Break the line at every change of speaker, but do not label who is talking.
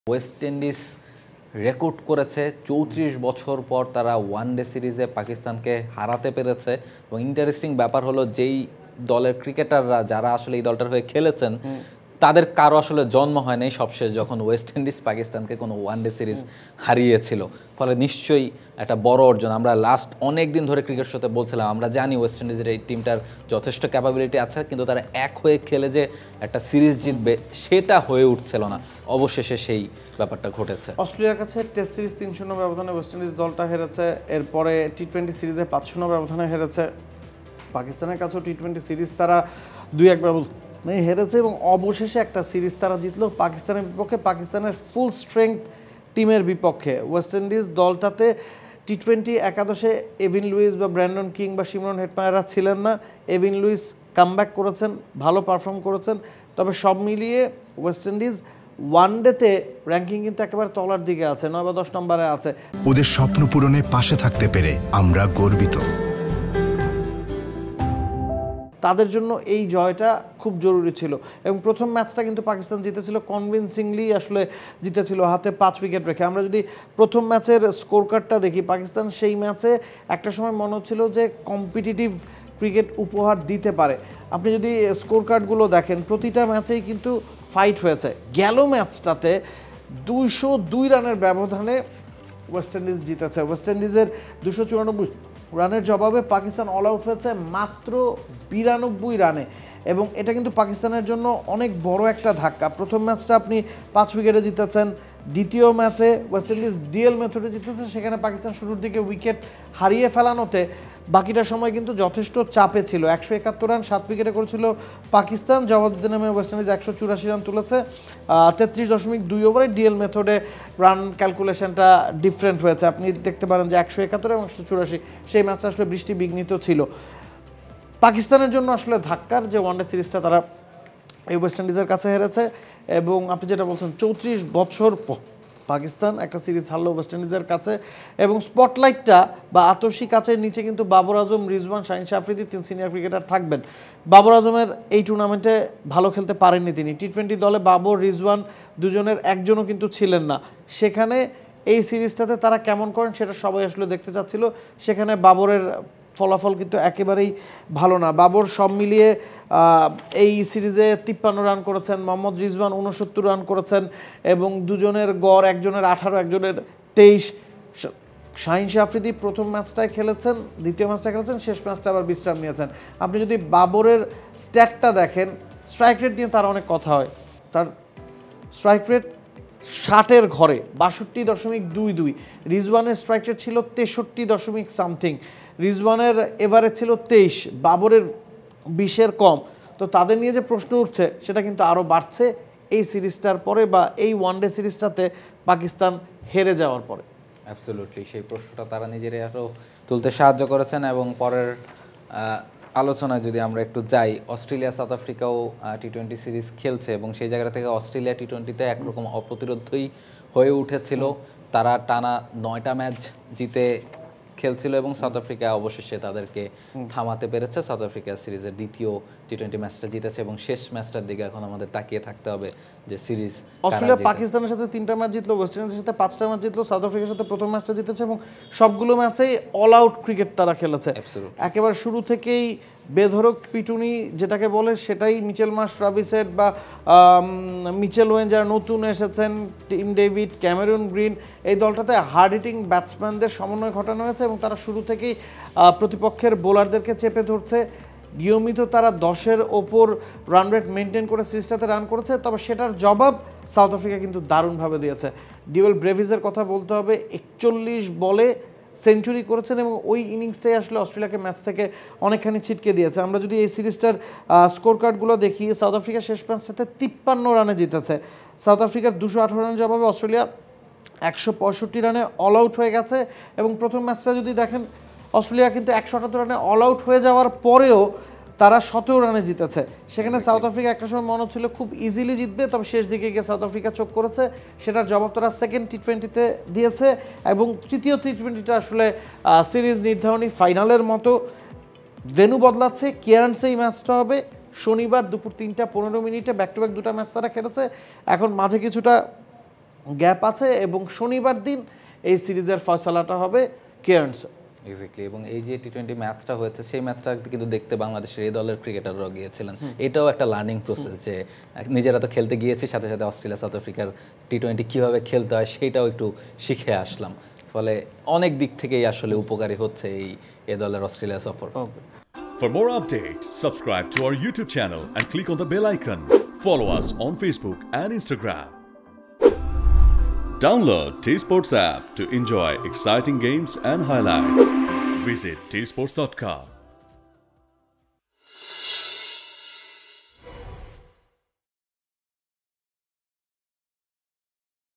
West Indies record করেছে ৩৪ বছর পর তারা ওয়ানডে সিরিজে পাকিস্তানকে হারাতে পেরেছে। এবং ইন্টারেস্টিং ব্যাপার হলো যেই দলের ক্রিকেটাররা যারা আসলে এই দলটার হয়ে খেলেছেন তাদের কারো আসলে জন্ম হয় নাই সবশেষ যখন ওয়েস্ট ইন্ডিজ পাকিস্তানকে কোনো ওয়ানডে সিরিজ হারিয়েছিল। ফলে নিশ্চয়ই একটা বড় অর্জন। আমরা লাস্ট অনেক দিন ধরে ক্রিকেট শোতে বলছিলাম আমরা জানি ওয়েস্ট ইন্ডিজের এই টিমটার যথেষ্ট ক্যাপাবিলিটি আছে, কিন্তু তারা এক হয়ে খেলে যে একটা সিরিজ জিতবে সেটা হয়ে উঠছিল না। অবশেষে সেই ব্যাপারটা ঘটেছে।
অস্ট্রেলিয়ার কাছে টেস্ট সিরিজ ৩-০ ব্যবধানে ওয়েস্ট ইন্ডিজ দলটা হেরেছে, এরপরে টি-20 সিরিজে ৫-০ ব্যবধানে হেরেছে। পাকিস্তানের কাছেও টি-20 সিরিজ তারা ২-১ ব্যবধানে হেরেছে এবং অবশেষে একটা সিরিজ তারা জিতলো পাকিস্তানের বিপক্ষে, পাকিস্তানের ফুল স্ট্রেংথ টিমের বিপক্ষে। ওয়েস্ট ইন্ডিজ দলটাতে টি-20 একাদশে এভিন লুইস বা ব্র্যান্ডন কিং বা শিমরন হেটমায়াররা ছিলেন না। এভিন লুইস কামব্যাক করেছেন, ভালো পারফর্ম করেছেন। তবে সব মিলিয়ে ওয়েস্ট ইন্ডিজ ওয়ানডেতে র্যাঙ্কিং কিন্তু একেবারে তলার দিকে আছে, ৯ বা ১০ নম্বরে আছে।
ওদের স্বপ্ন পূরণে পাশে থাকতে পেরে আমরা গর্বিত।
তাদের জন্য এই জয়টা খুব জরুরি ছিল এবং প্রথম ম্যাচটা কিন্তু পাকিস্তান জিতেছিল কনভিনসিংলি, আসলে জিতেছিল হাতে ৫ উইকেট রেখে। আমরা যদি প্রথম ম্যাচের স্কোর কার্ডটা দেখি, পাকিস্তান সেই ম্যাচে একটা সময় মনে হচ্ছিল যে কম্পিটিটিভ ক্রিকেট উপহার দিতে পারে। আপনি যদি স্কোর কার্ডগুলো দেখেন প্রতিটা ম্যাচেই কিন্তু ফাইট হয়েছে। গেল ম্যাচটাতে ২০২ রানের ব্যবধানে ওয়েস্ট ইন্ডিজ জিতেছে। ওয়েস্ট ইন্ডিজের ২৯৪ রানের জবাবে পাকিস্তান অল আউট হয়েছে মাত্র ৯২ রানে এবং এটা কিন্তু পাকিস্তানের জন্য অনেক বড় একটা ধাক্কা। প্রথম ম্যাচটা আপনি ৫ উইকেটে জিতেছেন, দ্বিতীয় ম্যাচে ওয়েস্ট ইন্ডিজ ডিএল মেথডে জিতেছে, সেখানে পাকিস্তান শুরুর দিকে উইকেট হারিয়ে ফেলানোতে বাকিটা সময় কিন্তু যথেষ্ট চাপে ছিল। ১৭১ রান ৭ উইকেটে করেছিল পাকিস্তান, জবাব দিতে নেমে ওয়েস্ট ইন্ডিজ ১৮৪ রান তুলেছে ৩৩.২ ওভারে। ডিএল মেথডে রান ক্যালকুলেশনটা ডিফারেন্ট হয়েছে, আপনি দেখতে পারেন যে ১৭১ এবং ১৮৪ সেই ম্যাচটা আসলে বৃষ্টি বিঘ্নিত ছিল। পাকিস্তানের জন্য আসলে ধাক্কার যে ওয়ানডে সিরিজটা তারা এই ওয়েস্ট ইন্ডিজের কাছে হেরেছে এবং আপনি যেটা বলছেন ৩৪ বছর পাকিস্তান একটা সিরিজ হারলো ওয়েস্ট ইন্ডিজের কাছে এবং স্পটলাইটটা বা আতশী কাচের নিচে কিন্তু বাবর আজম, রিজওয়ান, শাহিন শাহ আফ্রিদি ৩ সিনিয়র ক্রিকেটার থাকবেন। বাবর আজমের এই টুর্নামেন্টে ভালো খেলতে পারেননি তিনি। টি-20 দলে বাবর, রিজওয়ান দুজনের একজনও কিন্তু ছিলেন না। সেখানে এই সিরিজটাতে তারা কেমন করেন সেটা সবাই আসলে দেখতে চাচ্ছিল। সেখানে বাবরের ফলাফল কিন্তু একেবারেই ভালো না। বাবর সব মিলিয়ে এই সিরিজে ৫৩ রান করেছেন, মোহাম্মদ রিজওয়ান ৬৯ রান করেছেন এবং দুজনের গড় একজনের ১৮ একজনের ২৩। শাহিন শাহ আফ্রিদি প্রথম ম্যাচটায় খেলেছেন, দ্বিতীয় ম্যাচটা খেলেছেন, শেষ ম্যাচটা আবার বিশ্রাম নিয়েছেন। আপনি যদি বাবরের স্ট্যাটটা দেখেন, স্ট্রাইক রেট নিয়ে তার অনেক কথা হয়। তার স্ট্রাইক রেট ৬০-এর ঘরে ৬২.২২। রিজওয়ানের স্ট্রাইক রেট ছিল ৬৩ সামথিং। রিজওয়ানের এভারেজ ছিল ২৩, বাবরের ২০-এর কম। তো তাদের নিয়ে যে প্রশ্ন উঠছে সেটা কিন্তু আরও বাড়ছে এই সিরিজটার পরে বা এই ওয়ানডে সিরিজটাতে পাকিস্তান হেরে যাওয়ার পরে।
অ্যাবসলিউটলি সেই প্রশ্নটা তারা নিজেরাই আরও তুলতে সাহায্য করেছেন। এবং পরের আলোচনায় যদি আমরা একটু যাই, অস্ট্রেলিয়া সাউথ আফ্রিকাও টি-20 সিরিজ খেলছে এবং সেই জায়গা থেকে অস্ট্রেলিয়া টি-20তে একরকম অপ্রতিরোধ্যই হয়ে উঠেছিল। তারা টানা ৯টা ম্যাচ জিতে খেলছিল এবং সাউথ আফ্রিকা অবশেষে তাদেরকে থামাতে পেরেছে। সাউথ আফ্রিকা সিরিজের দ্বিতীয় টি-20 ম্যাচটা জিতেছে এবং শেষ ম্যাচটার দিকে এখন আমাদের তাকিয়ে থাকতে হবে যে সিরিজ
অস্ট্রেলিয়া পাকিস্তানের সাথে ৩টা ম্যাচ জিতলো, ওয়েস্ট ইন্ডিজের সাথে ৫টা ম্যাচ জিতলো, সাউথ আফ্রিকার সাথে প্রথম ম্যাচটা জিতেছে এবং সবগুলো ম্যাচেই অল আউট ক্রিকেট তারা খেলেছে। একেবারে শুরু থেকেই বেধড়ক পিটুনি যেটাকে বলে সেটাই মিচেল মার্শ, ট্রাভিস হেড বা মিচেল ওয়েন যারা নতুন এসেছেন, টিম ডেভিড, ক্যামেরুন গ্রিন, এই দলটাতে হার্ড হিটিং ব্যাটসম্যানদের সমন্বয় ঘটানো হয়েছে এবং তারা শুরু থেকেই প্রতিপক্ষের বোলারদেরকে চেপে ধরছে। নিয়মিত তারা ১০-এর ওপর রান রেট মেনটেন করে সিরিজটাতে রান করেছে, তবে সেটার জবাব সাউথ আফ্রিকা কিন্তু দারুণভাবে দিয়েছে। ডিওয়েল ব্রেভিসের কথা বলতে হবে, ৪১ বলে সেঞ্চুরি করেছেন এবং ওই ইনিংসটাই আসলে অস্ট্রেলিয়াকে ম্যাচ থেকে অনেকখানি ছিটকে দিয়েছে। আমরা যদি এই সিরিজটার স্কোর কার্ডগুলো দেখি, সাউথ আফ্রিকা শেষ ম্যাচটাতে ৫৩ রানে জিতেছে। সাউথ আফ্রিকার ২১৮ রানের জবাবে অস্ট্রেলিয়া ১৬৫ রানে অল আউট হয়ে গেছে এবং প্রথম ম্যাচটা যদি দেখেন অস্ট্রেলিয়া কিন্তু ১৭৮ রানে অল আউট হয়ে যাওয়ার পরেও তারা ১৭ রানে জিতেছে। সেখানে সাউথ আফ্রিকা একটা সময় মনে হচ্ছিল খুব ইজিলি জিতবে, তবে শেষ দিকে গিয়ে সাউথ আফ্রিকা চোখ করেছে। সেটার জবাব তারা সেকেন্ড টি-20তে দিয়েছে এবং তৃতীয় টি-20টা আসলে সিরিজ নির্ধারণী ফাইনালের মতো ভেন্যু বদলাচ্ছে। কেয়ার্নসে এই ম্যাচটা হবে শনিবার দুপুর ৩টা ১৫ ব্যাক টু ব্যাক ২টা ম্যাচ তারা খেলেছে। এখন মাঝে কিছুটা গ্যাপ আছে এবং শনিবার দিন এই সিরিজের ফয়সালাটা হবে কেয়ার্নসে।
এক্স্যাক্টলি, এবং এই যে টি-20 ম্যাচটা হয়েছে সেই ম্যাচটা কিন্তু দেখতে বাংলাদেশের এই দলের ক্রিকেটাররাও গিয়েছিলেন। এটাও একটা লার্নিং প্রসেস যে নিজেরা তো খেলতে গিয়েছি, সাথে সাথে অস্ট্রেলিয়া সাউথ আফ্রিকার টি-20 কীভাবে খেলতে হয় সেটাও একটু শিখে আসলাম। ফলে অনেক দিক থেকেই আসলে উপকারী হচ্ছে এই দলের অস্ট্রেলিয়া সফর।
For more updates, subscribe to our YouTube channel and click on the bell icon. Follow us on Facebook and Instagram. Download T-Sports app to enjoy exciting games and highlights. Visit tsports.com.